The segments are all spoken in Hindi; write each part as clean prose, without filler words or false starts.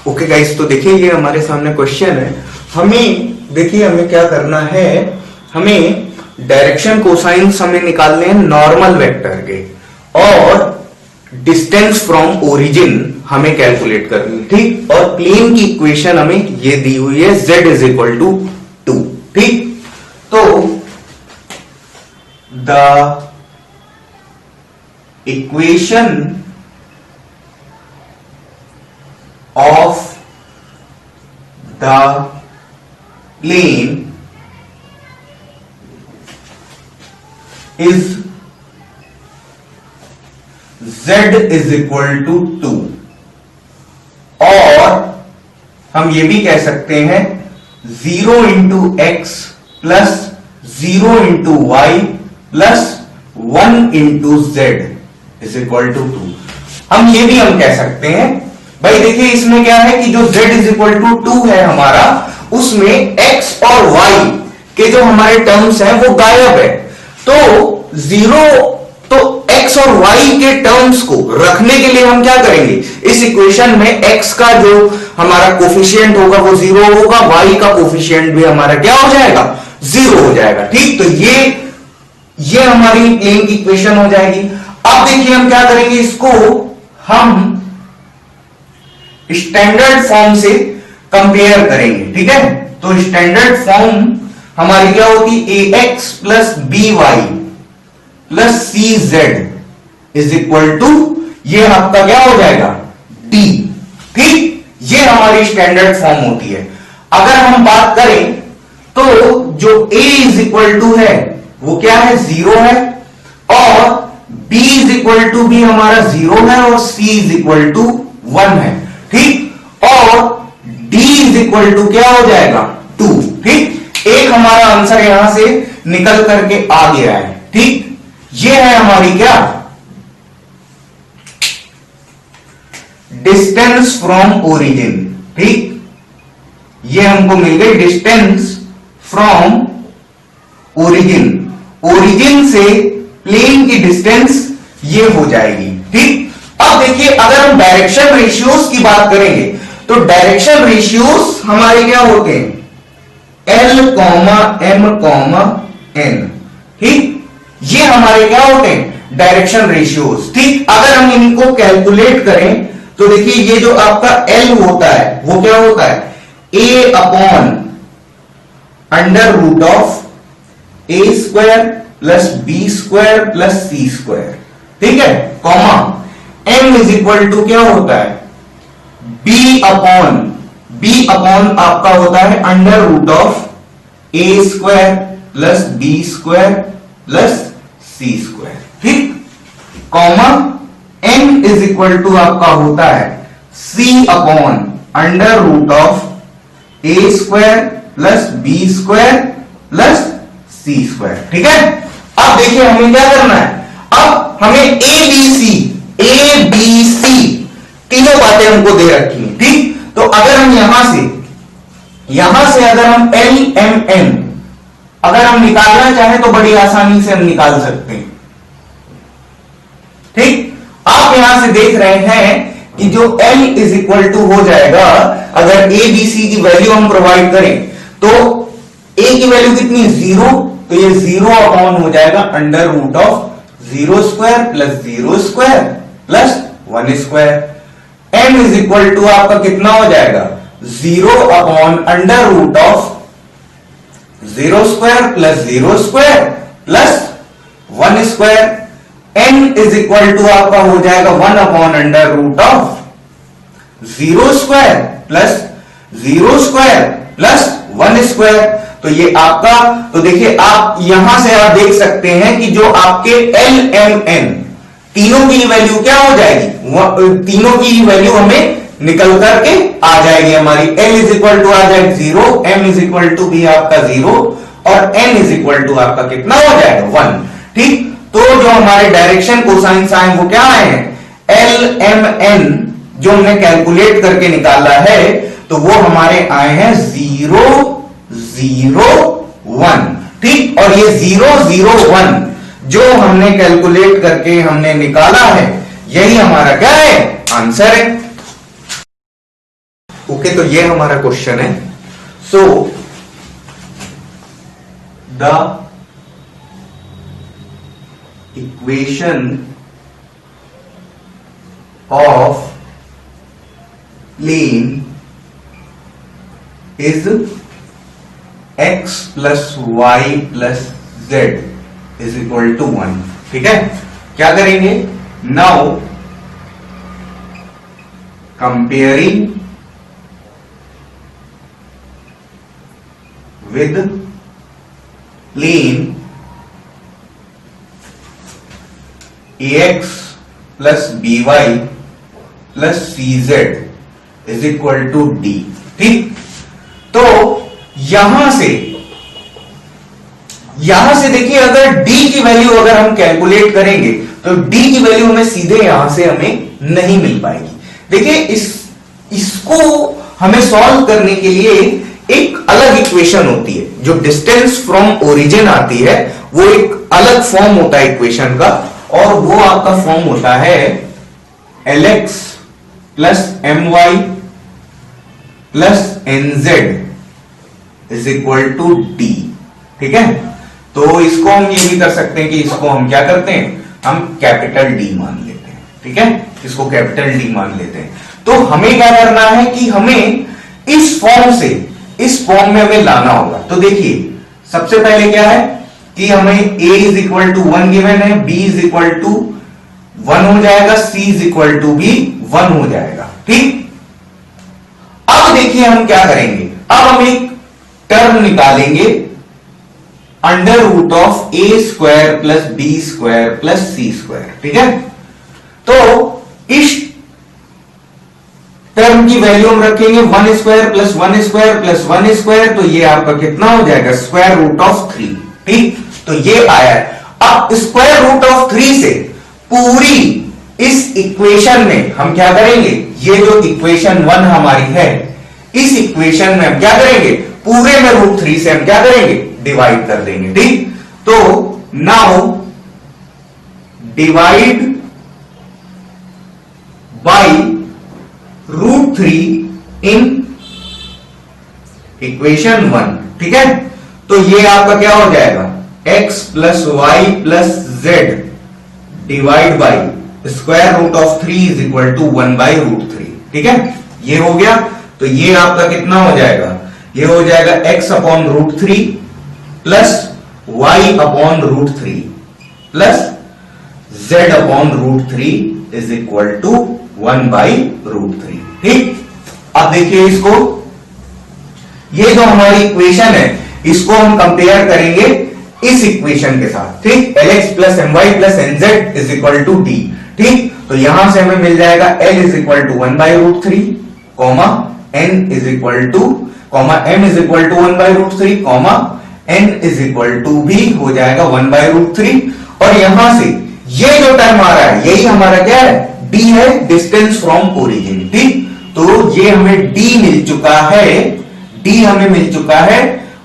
ओके गाइस, तो देखिए ये हमारे सामने क्वेश्चन है। हमें क्या करना है, हमें डायरेक्शन कोसाइंस हमें निकालने हैं नॉर्मल वेक्टर के, और डिस्टेंस फ्रॉम ओरिजिन हमें कैलकुलेट करनी है, ठीक। और प्लेन की इक्वेशन हमें ये दी हुई है, z इज इक्वल टू 2, ठीक। तो the equation of the plane is z is equal to 2, और हम ये भी कह सकते हैं 0 into x plus 0 into y plus 1 into z is equal to 2। हम कह सकते हैं भाई, देखिए इसमें क्या है कि जो z इज इक्वल टू 2 है हमारा, उसमें x और y के जो हमारे टर्म्स हैं वो गायब है। तो x और y के टर्म्स को रखने के लिए हम क्या करेंगे, इस इक्वेशन में x का जो हमारा कोफिशिएंट होगा वो 0 होगा, y का कोफिशिएंट भी हमारा क्या हो जाएगा, 0 हो जाएगा, ठीक। तो ये हमारी प्लेन की इक्वेशन हो जाएगी। अब देखिए हम क्या करेंगे, इसको हम स्टैंडर्ड फॉर्म से कंपेयर करेंगे, ठीक है। तो स्टैंडर्ड फॉर्म हमारी क्या होती है, ax plus b y plus c z is equal to, ये आपका क्या हो जाएगा, d, ठीक। ये हमारी स्टैंडर्ड फॉर्म होती है। अगर हम बात करें तो जो a इज इक्वल टू है वो क्या है, 0 है, और b इज इक्वल टू भी हमारा 0 है, और c इज इक्वल टू 1 है, ठीक। और d इज इक्वल टू क्या हो जाएगा, 2, ठीक। एक हमारा आंसर यहां से निकल करके आ गया है, ठीक। ये है हमारी क्या, डिस्टेंस फ्रॉम ओरिजिन, ठीक। ये हमको मिल गई डिस्टेंस फ्रॉम ओरिजिन। ओरिजिन से प्लेन की डिस्टेंस ये हो जाएगी, ठीक। अब देखिए अगर हम डायरेक्शन रेशियोज की बात करेंगे तो डायरेक्शन रेशियोज हमारे क्या होते हैं, L, M, N, ठीक। ये हमारे क्या होते हैं, डायरेक्शन रेशियोज, ठीक। अगर हम इनको कैलकुलेट करें तो देखिए ये जो आपका L होता है वो क्या होता है, A upon under root of A square plus B square plus C square, ठीक है, comma m is equal to क्या होता है, b अपॉन आपका होता है under root of a square plus b square plus c square, ठीक, comma n is equal to आपका होता है c upon under root of a square plus b square plus c square, ठीक है। अब देखिए हमें क्या करना है, अब हमें ए बी सी तीनों बातें हमको दे रखी हैं, ठीक। तो अगर हम यहां से अगर हम एल एम एन अगर हम निकालना चाहें तो बड़ी आसानी से हम निकाल सकते हैं, ठीक। आप यहां से देख रहे हैं कि जो L इज इक्वल टू हो जाएगा, अगर ए बी सी की वैल्यू हम प्रोवाइड करें तो a की वैल्यू कितनी, 0, तो ये 0 अपॉन हो जाएगा under root of 0 square plus 0 square plus 1 square. m is equal to आपका कितना हो जाएगा, 0 upon under root of 0 square plus 0 square plus 1 square. n is equal to आपका हो जाएगा 1 upon under root of 0 square plus 0 square plus 1 square. तो ये आपका, तो देखिए आप यहां से आप देख सकते हैं कि जो आपके L, M, N तीनों की वैल्यू क्या हो जाएगी, तीनों की वैल्यू हमें निकल करके आ जाएगी हमारी। L इज इक्वल टू आ जाएगा 0, M इज इक्वल टू भी आपका 0, और N इज इक्वल टू आपका कितना हो जाएगा, 1, ठीक। तो जो हमारे डायरेक्शन कोसाइंस आए वो क्या आए हैं, L, M, N जो हमने कैलकुलेट करके निकाला है तो वो हमारे आए हैं 0, 0, 1, ठीक। और ये 0, 0, 1 जो हमने कैलकुलेट करके हमने निकाला है, यही हमारा क्या है, आंसर है। ओके, तो ये हमारा क्वेश्चन है। So the equation of plane is x plus y plus z is equal to 1। ठीक है, क्या करेंगे now, comparing with plane ax plus by plus cz is equal to d। ठीक, तो यहां से देखिए, अगर d की वैल्यू अगर हम कैलकुलेट करेंगे तो d की वैल्यू हमें सीधे यहां से हमें नहीं मिल पाएगी। देखिए इसको हमें सॉल्व करने के लिए एक अलग इक्वेशन होती है, जो डिस्टेंस फ्रॉम ओरिजिन आती है, वो एक अलग फॉर्म होता है इक्वेशन का, और वो आपका फॉर्म होता है Lx plus my plus nz is equal to d। ठीक है, तो इसको हम ये भी कर सकते हैं कि इसको हम क्या करते हैं, हम कैपिटल D मान लेते हैं। ठीक है, इसको कैपिटल D मान लेते हैं। तो हमें क्या करना है कि हमें इस फॉर्म से इस फॉर्म में हमें लाना होगा। तो देखिए, सबसे पहले क्या है कि हमें a is equal to 1 given है, b इज इक्वल टू 1 हो जाएगा, c इज इक्वल टू भी 1 हो जाएगा। ठीक, अब देखिए हम क्या करेंगे, अब हम एक टर्म निकालेंगे under root of a square plus b square plus c square. ठीक है, तो इस टर्म की वैल्यू हम रखेंगे 1 square plus 1 square plus 1 square, तो ये आपका कितना हो जाएगा, स्क्वायर रूट ऑफ 3। ठीक, तो ये आया है। अब स्क्वायर रूट ऑफ 3 से पूरी इस इक्वेशन में हम क्या करेंगे, ये जो इक्वेशन 1 हमारी है, इस इक्वेशन में हम क्या करेंगे, पूरे में रूट 3 से हम क्या करेंगे, डिवाइड कर देंगे। ठीक, तो now divide by root 3 in equation 1। ठीक है, तो ये आपका क्या हो जाएगा, x plus y plus z divide by square root of 3 is equal to 1 by root 3। ठीक है, ये हो गया। तो ये आपका कितना हो जाएगा, ये हो जाएगा x upon root 3 plus y upon root 3 plus z upon root 3 is equal to 1 by root 3। ठीक, अब देखिए इसको, ये जो हमारी इक्वेशन है इसको हम कंपेयर करेंगे इस इक्वेशन के साथ। ठीक, Lx plus my plus nz is equal to d। ठीक, तो यहां से हमें मिल जाएगा L is equal to 1 by root 3 comma n is equal to comma m is equal to 1 by root 3 comma n is equal to भी हो जाएगा 1 बाई रूट 3, और यहां से ये जो टर्म आ रहा है यही हमारा क्या है, d है, डिस्टेंस फ्रॉम ओरिजिन। ठीक, तो ये हमें d मिल चुका है, d हमें मिल चुका है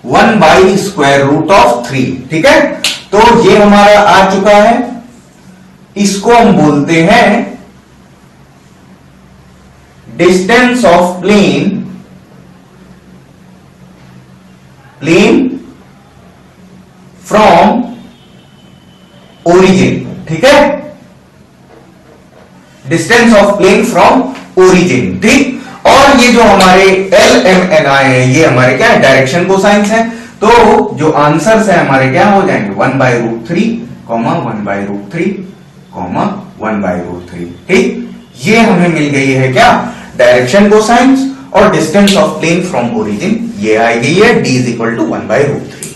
1 बाई स्क्वायर रूट ऑफ 3। ठीक है, तो ये हमारा आ चुका है, इसको हम बोलते हैं distance of plane from origin. ठीक है, distance of plane from origin. ठीक, और ये जो हमारे एल एम एन आई है ये हमारे क्या है, डायरेक्शन कोसाइंस है। तो जो आंसर्स है हमारे क्या हो जाएंगे, 1 by root 3 comma 1 by root 3 comma 1 by root 3। ठीक, ये हमें मिल गई है क्या, डायरेक्शन कोसाइंस और distance of plane from origin, ये आई गई है d is equal to 1 by root 3।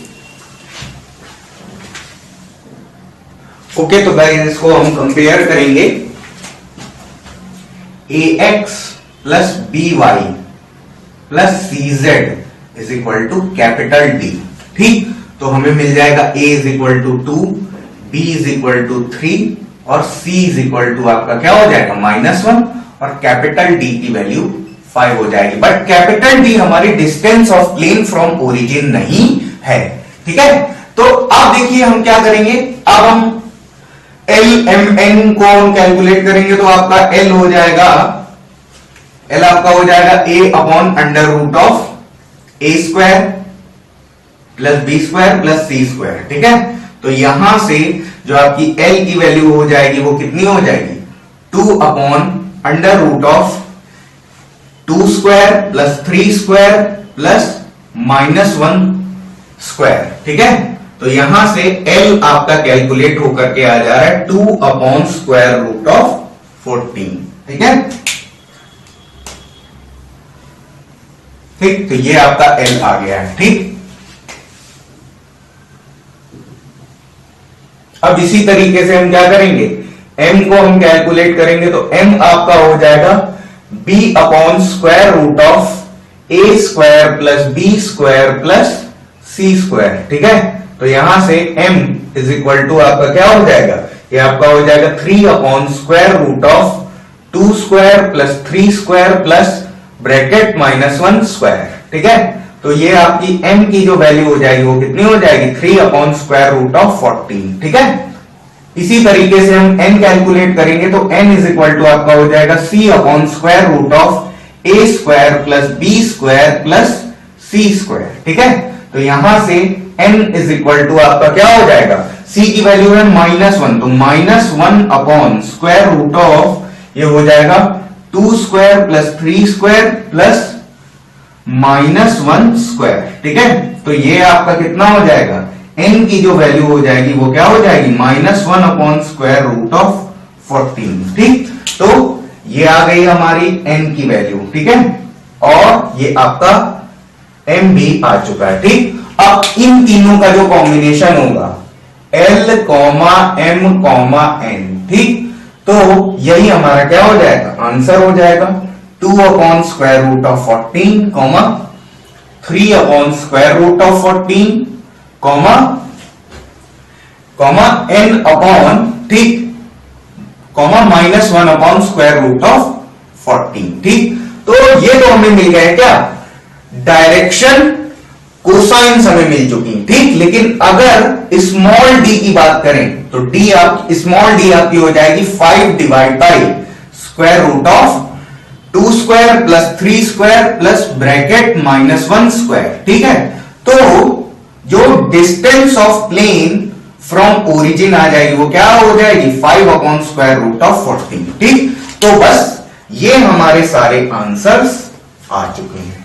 Okay, तो गाइस इसको हम कंपेयर करेंगे ax plus by plus cz is equal to capital D। ठीक, तो हमें मिल जाएगा a is equal to 2, b is equal to 3 और c इज इक्वल टू आपका क्या हो जाएगा, -1, और कैपिटल D की वैल्यू 5 हो जाएगी। बट कैपिटल D हमारी distance of plane from origin नहीं है। ठीक है, तो अब देखिए हम क्या करेंगे, अब हम L M N को हम कैलकुलेट करेंगे, तो आपका L हो जाएगा एल आपका हो जाएगा A upon under root of A square plus B square plus C square. ठीक है, तो यहां से जो आपकी एल की वैल्यू हो जाएगी वो कितनी हो जाएगी, 2 upon under root of 2 square plus 3 square plus -1 square. ठीक है, तो यहां से एल आपका कैलकुलेट होकर के आ जा रहा है 2 अपॉन स्क्वायर रूट ऑफ 14। ठीक है, ठीक, तो ये आपका एल आ गया है। ठीक, अब इसी तरीके से हम क्या करेंगे, m को हम कैलकुलेट करेंगे तो m आपका हो जाएगा b upon square root of A square plus B square plus C square. ठीक है, तो यहां से m इज इक्वल टू आपका क्या हो जाएगा, ये आपका हो जाएगा 3 upon square root of 2 square plus 3 square plus bracket -1 square. ठीक है, तो ये आपकी m की जो वैल्यू हो जाएगी वो कितनी हो जाएगी, 3 अपॉन स्क्वायर रूट ऑफ 14। ठीक है, इसी तरीके से हम n कैलकुलेट करेंगे तो n इज इक्वल टू आपका हो जाएगा c upon square root of A square plus B square plus C square. ठीक है, तो यहां से n इज इक्वल टू आपका क्या हो जाएगा, c की वैल्यू है -1, तो -1 अपॉन स्क्वायर रूट ऑफ ये हो जाएगा 2 square plus 3 square plus -1 square. ठीक है, तो ये आपका कितना हो जाएगा, n की जो वैल्यू हो जाएगी वो क्या हो जाएगी, -1 अपॉन स्क्वायर रूट ऑफ 14। ठीक, तो ये आ गई हमारी n की वैल्यू। ठीक है, और ये आपका m भी आ चुका है। ठीक, अब इन तीनों का जो कॉम्बिनेशन होगा l, m, n, ठीक, तो यही हमारा क्या हो जाएगा, आंसर हो जाएगा 2 upon square root of 14, 3 upon square root of 14, n upon, ठीक, -1 अपॉन स्क्वायर रूट ऑफ 14। ठीक, तो ये तो हमें मिल गया क्या, डायरेक्शन कोसाइंस हमें मिल चुकी। ठीक, लेकिन अगर स्मॉल डी की बात करें तो स्मॉल डी आपकी हो जाएगी 5 divide by square root of 2 square plus 3 square plus bracket -1 square. ठीक है, तो जो distance of plane from origin आ जाएगी वो क्या हो जाएगी, 5 अपॉन स्क्वायर रूट ऑफ 14। ठीक, तो बस ये हमारे सारे आंसर्स आ चुके हैं।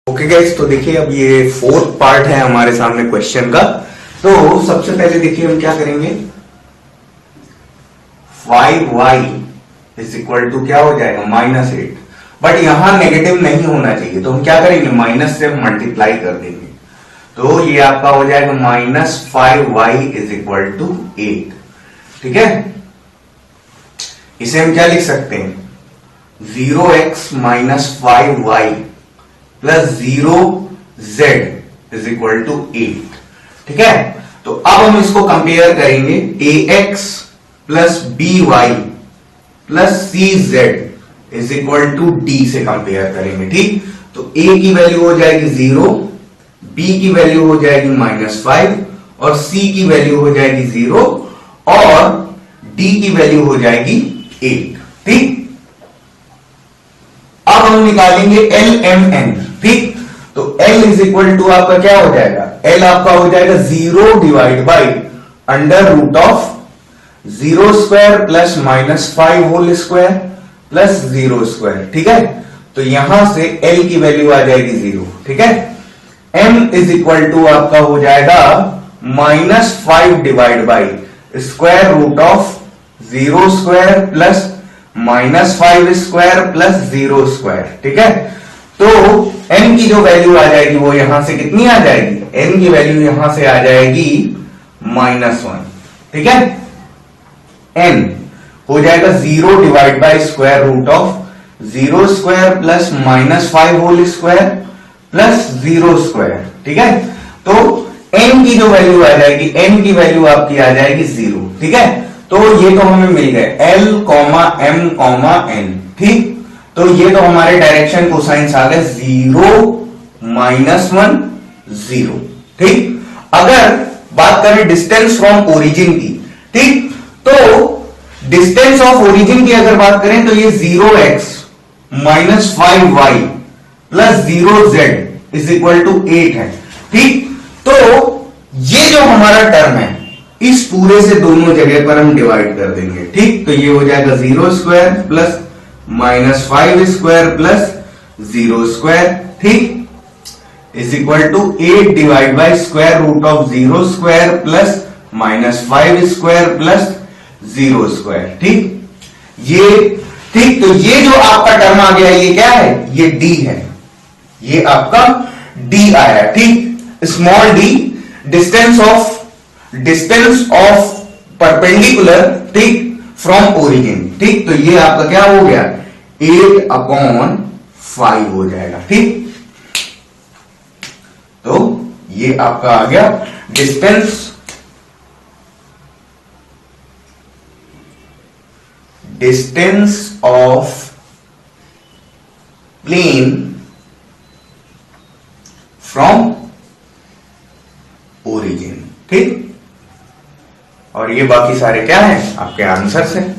ओके गाइस, तो देखिए अब ये 4th पार्ट है हमारे सामने क्वेश्चन का। तो सबसे पहले देखिए हम क्या करेंगे, 5y इज इक्वल टू क्या हो जाएगा, -8, बट यहां नेगेटिव नहीं होना चाहिए, तो हम क्या करेंगे, माइनस से मल्टीप्लाई कर देंगे, तो ये आपका हो जाएगा -5y इज इक्वल टू 8। ठीक है, इसे हम क्या लिख सकते हैं, 0x - 5y plus 0z is equal to 8। ठीक है, तो अब हम इसको कंपेयर करेंगे ax plus by plus cz is equal to d से कंपेयर करेंगे। ठीक, तो a की वैल्यू हो जाएगी 0, b की वैल्यू हो जाएगी -5 और c की वैल्यू हो जाएगी 0 और d की वैल्यू हो जाएगी 8। ठीक, अब हम निकालेंगे LMN। ठीक, तो L इज इक्वल टू आपका क्या हो जाएगा, L आपका हो जाएगा 0 divide by under root of 0 square plus -5 whole square plus 0 square. ठीक है, तो यहां से L की वैल्यू आ जाएगी 0। ठीक है, M इज इक्वल टू आपका हो जाएगा -5 divide by square root of 0 square plus -5 square plus 0 square. ठीक है, तो n की जो वैल्यू आ जाएगी वो यहां से कितनी आ जाएगी, n की वैल्यू यहां से आ जाएगी -1। ठीक है, n हो जाएगा 0 divide by square root of 0 square plus -5 whole square plus 0 square. ठीक है, तो n की जो वैल्यू आ जाएगी, n की वैल्यू आपकी आ जाएगी 0। ठीक है, तो ये तो हमें मिल गए L, M, N। ठीक, तो ये तो हमारे डायरेक्शन कोसाइंस आ गए 0, -1, 0। ठीक, अगर बात करें डिस्टेंस फ्रॉम ओरिजिन की, ठीक, तो डिस्टेंस ऑफ ओरिजिन की अगर बात करें तो ये 0x minus 5y plus 0z is equal to 8 है। ठीक, तो ये जो हमारा टर्म है इस पूरे से दोनों जगह पर हम डिवाइड कर देंगे। ठीक, तो ये हो जाएगा 0 square plus minus 5 square plus 0 square, ठीक, is equal to 8 divide by square root of 0 square plus minus 5 square plus 0 square. ठीक, ये ठीक, तो ये जो आपका टर्म आ गया ये क्या है, ये d है, ये आपका d आया। ठीक, small d distance of perpendicular, ठीक, फ्रॉम ओरिजिन। ठीक, तो ये आपका क्या हो गया 8/5 हो जाएगा। ठीक, तो ये आपका आ गया distance of plane from origin. ठीक, और ये बाकी सारे क्या हैं आपके आंसर्स हैं।